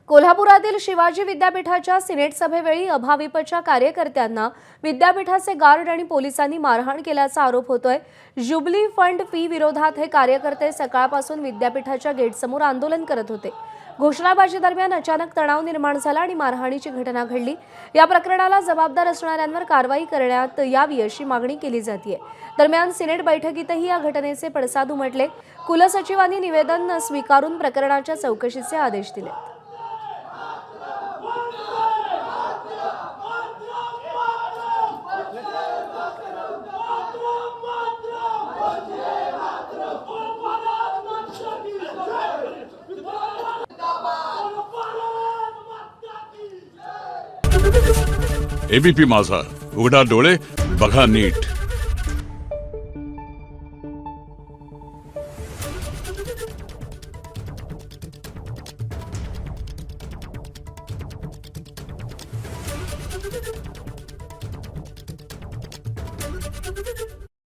कोल्हापुरातील शिवाजी विद्यापीठाच्या सिनेट सभेवेळी अभाविपच्या कार्यकर्त्यांना विद्यापीठाचे गार्ड आणि पोलिसांनी मारहाण केल्याचा आरोप होतोय। जुबली फंड फी विरोधात हे कार्यकर्ते सकाळपासून विद्यापीठाच्या गेटसमोर आंदोलन करत होते। घोषणाबाजी दरम्यान अचानक तणाव निर्माण झाला आणि मारहाणीची घटना घडली। या प्रकरणाला जबाबदार असणाऱ्यांवर कारवाई करण्यात यावी अशी मागणी केली जाते। दरम्यान सिनेट बैठकीतही या घटनेचे पडसाद उमटले। कुलसचिवांनी निवेदन स्वीकारून प्रकरणाच्या चौकशीचे आदेश दिले। एबीपी माझा, उघडा डोळे बघा नीट।